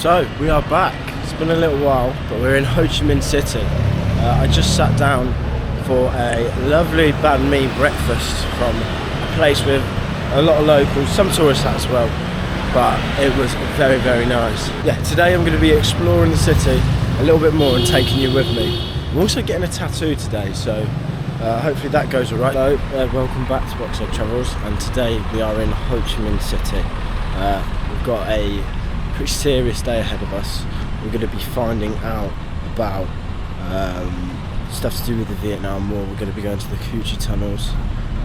So we are back. It's been a little while, but we're in Ho Chi Minh City. I just sat down for a lovely banh mi breakfast from a place with a lot of locals, some tourists as well, but it was very, very nice. Yeah, today I'm going to be exploring the city a little bit more and taking you with me. I'm also getting a tattoo today, so hopefully that goes alright. So, welcome back to Boxhead Travels, and today we are in Ho Chi Minh City. We've got a pretty serious day ahead of us. We're going to be finding out about stuff to do with the Vietnam War. We're going to be going to the Ho Chi tunnels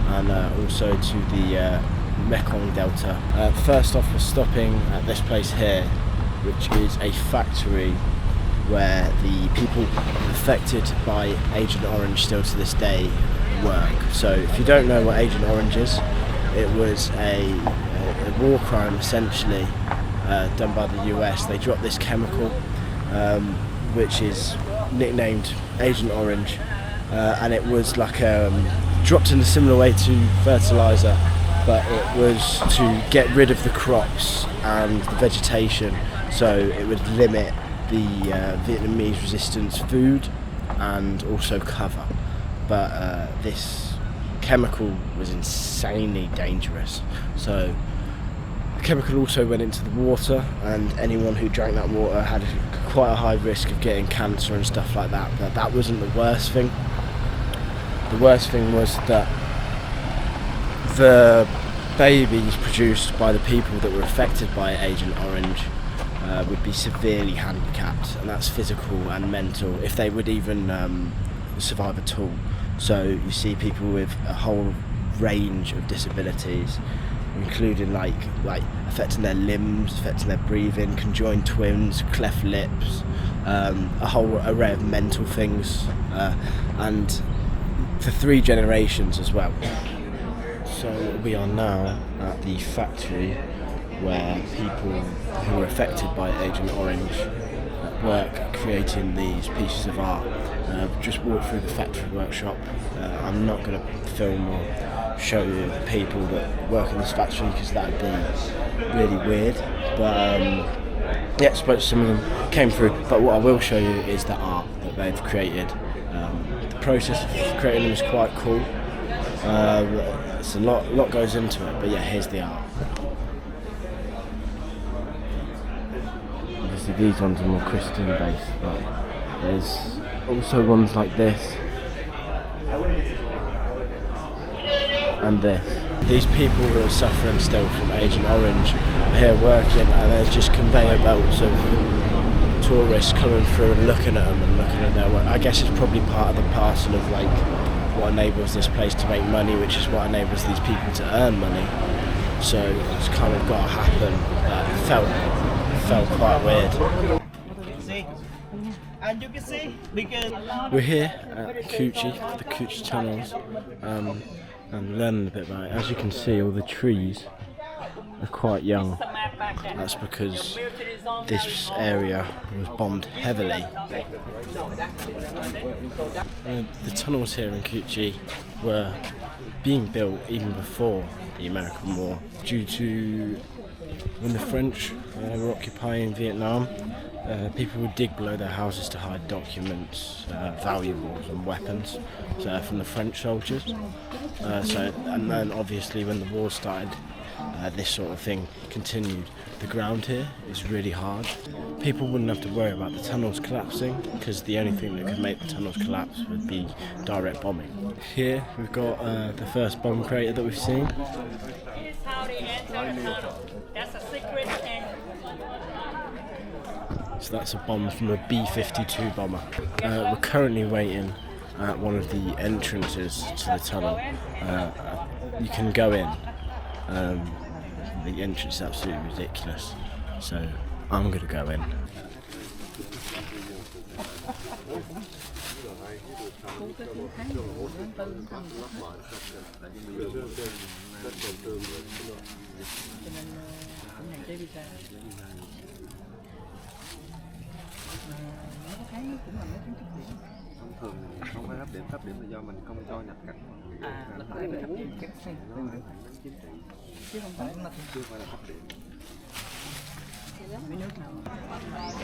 and also to the Mekong Delta. First off, we're stopping at this place here, which is a factory where the people affected by Agent Orange still to this day work. So if you don't know what Agent Orange is, it was a war crime essentially done by the US. They dropped this chemical which is nicknamed Agent Orange, and it was like dropped in a similar way to fertilizer, but it was to get rid of the crops and the vegetation, so it would limit the Vietnamese resistance food and also cover. But this chemical was insanely dangerous, so the chemical also went into the water, and anyone who drank that water had quite a high risk of getting cancer and stuff like that. But that wasn't the worst thing. The worst thing was that the babies produced by the people that were affected by Agent Orange would be severely handicapped, and that's physical and mental, if they would even survive at all. So you see people with a whole range of disabilities, including like affecting their limbs, affecting their breathing, conjoined twins, cleft lips, a whole array of mental things, and for 3 generations as well. So we are now at the factory where people who were affected by Agent Orange work creating these pieces of art. Just walked through the factory workshop. I'm not going to film or show you the people that work in this factory because that would be really weird. But yeah, I suppose some of them came through. But what I will show you is the art that they've created. The process of creating them is quite cool. It's a lot goes into it, but yeah, here's the art. Obviously these ones are more Christian based, but there's also ones like this and this. These people who are suffering still from Agent Orange are here working, and there's just conveyor belts of tourists coming through and looking at them and looking at their work. I guess it's probably part of the parcel of like what enables this place to make money, which is what enables these people to earn money. So it's kind of got to happen. It felt quite weird. We're here at Ho Chi, the Ho Chi tunnels, and learning a bit about it. As you can see, all the trees are quite young. That's because this area was bombed heavily. The tunnels here in Ho Chi were being built even before the American War, due to when the French were occupying Vietnam. People would dig below their houses to hide documents, valuables and weapons from the French soldiers. And then obviously when the war started, this sort of thing continued. The ground here is really hard. People wouldn't have to worry about the tunnels collapsing, because the only thing that could make the tunnels collapse would be direct bombing. Here we've got the first bomb crater that we've seen. This is how they enter the tunnel. That's a secret. So that's a bomb from a B-52 bomber. We're currently waiting at one of the entrances to the tunnel. You can go in. The entrance is absolutely ridiculous. So I'm going to go in. Thường không phải thấp điểm là do mình không cho nhập cảnh. Là phải thấp điểm các xe chứ không phải là thấp điểm. Mấy nước nào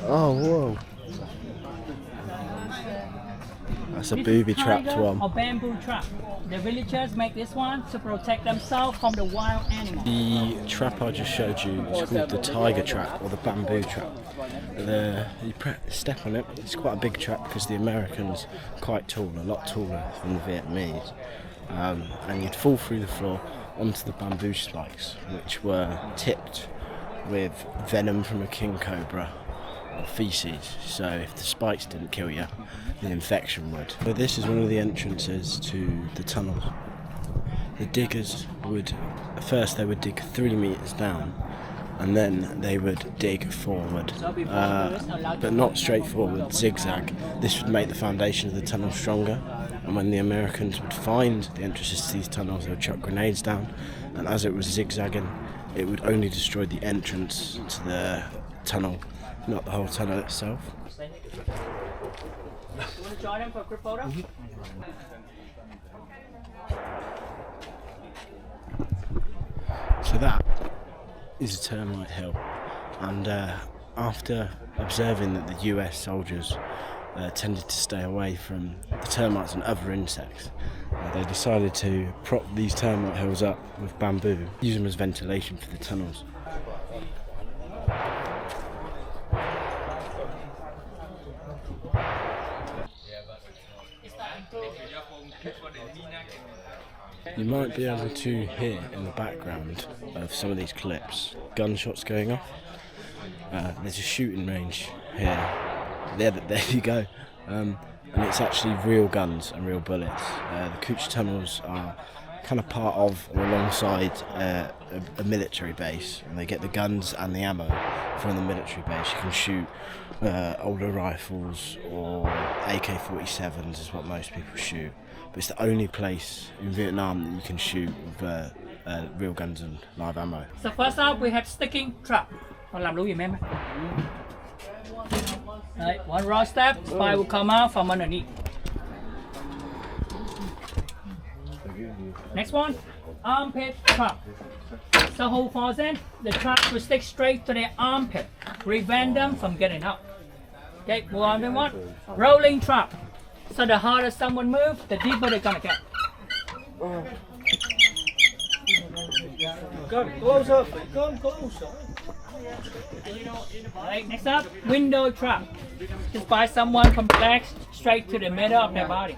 Oh, whoa. That's a booby trapped one. A bamboo trap. The villagers make this one to protect themselves from the wild animals. The trap I just showed you is called the tiger trap or the bamboo trap. You step on it, it's quite a big trap because the Americans are quite tall, a lot taller than the Vietnamese. And you'd fall through the floor onto the bamboo spikes, which were tipped with venom from a king cobra or feces. So if the spikes didn't kill you, the infection would. So this is one of the entrances to the tunnels. The diggers would, first they would dig 3 meters down, and then they would dig forward, but not straight forward, zigzag. This would make the foundation of the tunnel stronger, and when the Americans would find the entrances to these tunnels, they would chuck grenades down, and as it was zigzagging, it would only destroy the entrance to the tunnel, not the whole tunnel itself. You want to join them for a group photo? So that is a termite hill, and after observing that the US soldiers tended to stay away from the termites and other insects, they decided to prop these termite hills up with bamboo, use them as ventilation for the tunnels. You might be able to hear in the background of some of these clips gunshots going off. There's a shooting range here. There you go. And it's actually real guns and real bullets. The Cooch tunnels are kind of part of or alongside a military base, and they get the guns and the ammo from the military base. You can shoot older rifles or AK-47s is what most people shoot, but it's the only place in Vietnam that you can shoot with real guns and live ammo. So first up we have sticking trap. Con làm đúng gì em? Đấy, one raw step, spy will come out from underneath. Next one, armpit trap. So who falls in, the trap will stick straight to their armpit, prevent them from getting out. Okay, move on to one. Rolling trap. So the harder someone moves, the deeper they're gonna get. Come closer, come closer. Alright, next up, window trap. Just by someone from the legs straight to the middle of their body.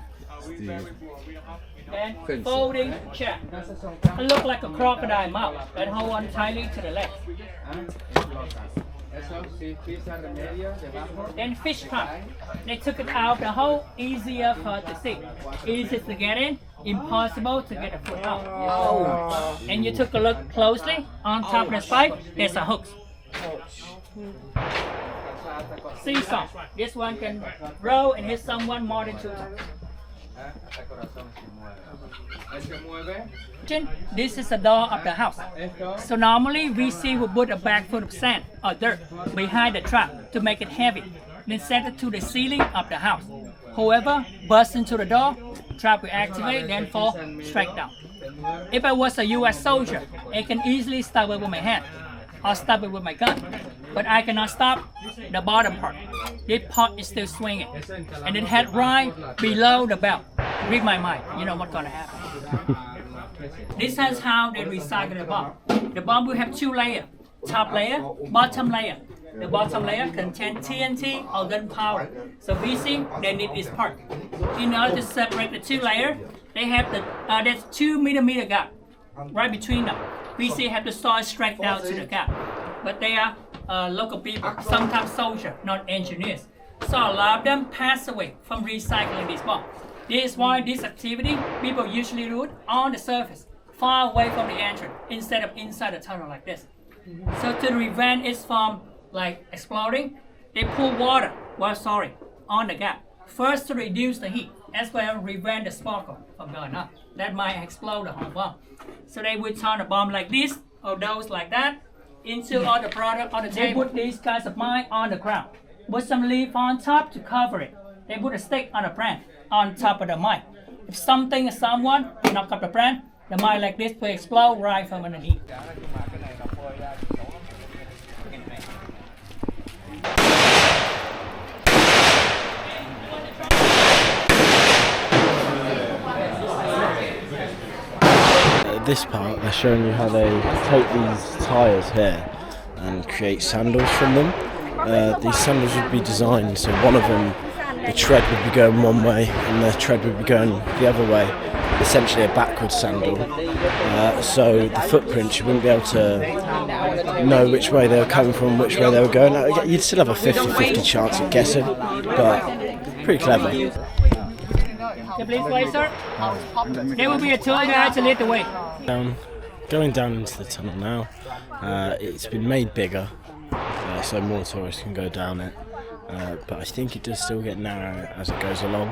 Then folding chair. It looks like a crocodile mouth that hold on tightly to the leg. Then fish trap. They took it out of the hole, easier for her to see. Easy to get in, impossible to get a foot out. And you took a look closely, on top of the spike, there's a hook. Seesaw. This one can roll and hit someone more than 2 times. This is the door of the house. So normally we see we put a bag full of sand or dirt behind the trap to make it heavy, then set it to the ceiling of the house. Whoever busts into the door, trap will activate, then fall straight down. If I was a US soldier, I can easily stop it with my hand or stop it with my gun, but I cannot stop the bottom part. This part is still swinging, and it head right below the belt. Read my mind, you know what's gonna happen. This is how they recycle the bomb. The bomb will have 2 layers, top layer, bottom layer. The bottom layer contains TNT or gunpowder. So VC, they need this part. In order to separate the 2 layers, they have there's 2 millimeter gap right between them. VC have to saw it straight down to the gap. But they are local people, sometimes soldiers, not engineers. So a lot of them pass away from recycling this bomb. This is why this activity, people usually do it on the surface, far away from the entrance, instead of inside the tunnel like this. So to prevent it from like exploding, they pour water, on the gap. First to reduce the heat, as well as prevent the sparkle from going up. That might explode the whole bomb. So they would turn a bomb like this, or those like that, into all the product on the table. They put these kinds of mine on the ground. Put some leaf on top to cover it. They put a stick on a branch on top of the mine. If something or someone knock up the branch, the mine like this will explode right from underneath. this part, they're showing you how they take these tyres here and create sandals from them. These sandals would be designed so one of them, the tread would be going one way and the tread would be going the other way, essentially a backwards sandal. So the footprints, you wouldn't be able to know which way they were coming from, which way they were going. You'd still have a 50-50 chance of guessing, but pretty clever. Please wait, sir. There will be a tour guide to lead the way. Going down into the tunnel now. It's been made bigger, so more tourists can go down it. But I think it does still get narrow as it goes along.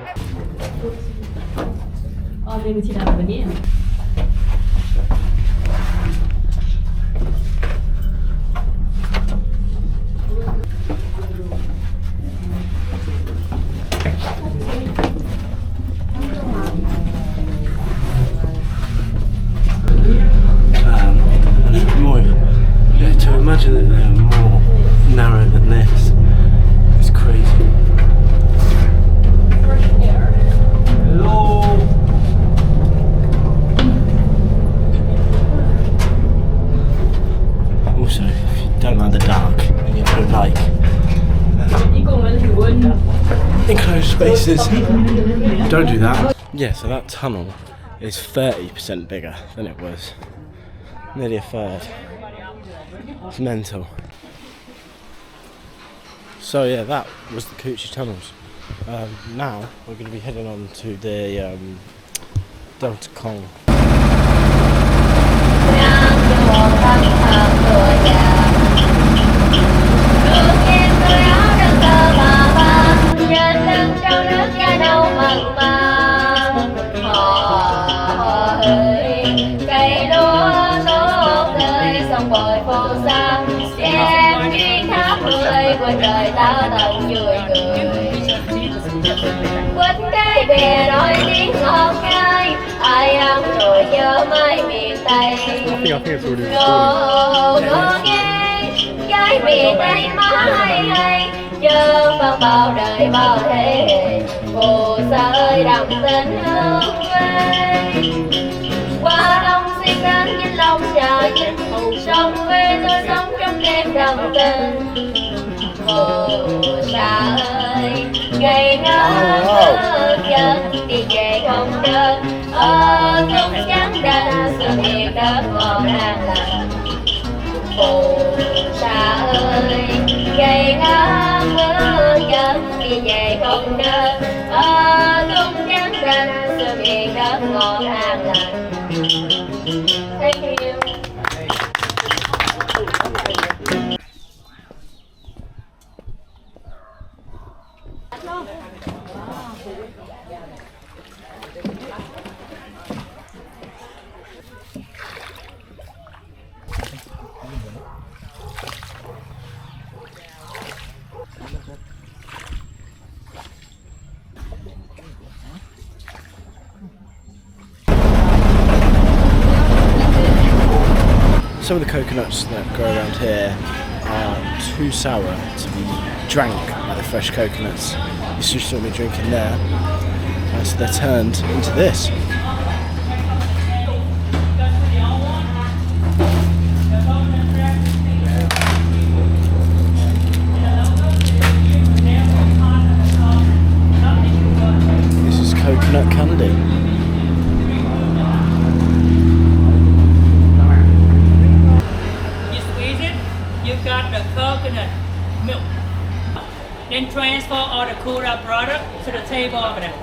To imagine that they're more narrow than this, it's crazy. Hello. Also, if you don't like the dark and you don't like enclosed spaces, don't do that. Yeah, so that tunnel is 30% bigger than it was. Nearly a third. It's mental. So yeah, that was the Ho Chi tunnels. Now we're going to be heading on to the Delta Kong. Quên đời ta tận vui cười quên cái bè đôi tiếng ngọt ngây ai ăn rồi nhớ mãi miền Tây ngô ngô nghe cái miền Tây mãi hay chờ bằng bao đời bao thế hệ phù sa ơi đậm tình hương quê qua đông xuyên đến vĩnh long trà vinh sông quê tôi sống trong đêm đồng tình phù sa ơi ngày ngỡ chân đi về không đơn ở khúc trắng đành sự hiện đất ngọt an lành phù sa ơi ngày ngỡ chân đi về không đơn ở khúc trắng đành sự hiện đất ngọt an lành. Thank you. Some of the coconuts that grow around here are too sour to be drank by the fresh coconuts. You should still be drinking there. So they're turned into this. This is coconut candy. Got the coconut milk. Then transfer all the Cobra product to the table over there.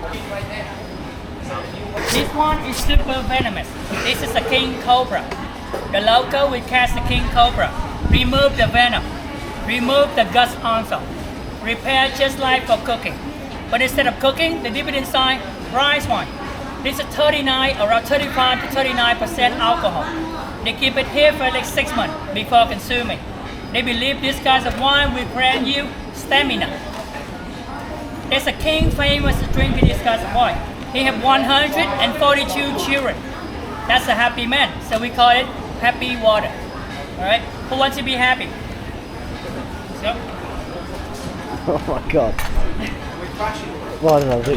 This one is super venomous. This is a King Cobra. The local will catch the King Cobra. Remove the venom. Remove the guts also. Prepare just like for cooking. But instead of cooking, they dip it inside rice wine. This is 39, around 35 to 39% alcohol. They keep it here for like 6 months before consuming. They believe this kind of wine will grant you stamina. There's a king famous drinking this kind of wine. He have 142 children. That's a happy man, so we call it happy water. All right, who wants to be happy? So. Oh my God. What did I do?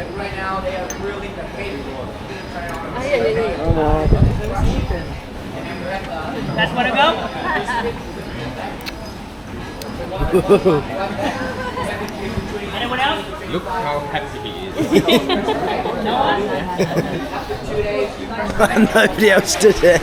Yeah. That's what I go. Anyone else? Look how happy he is. No one? Nobody else did it.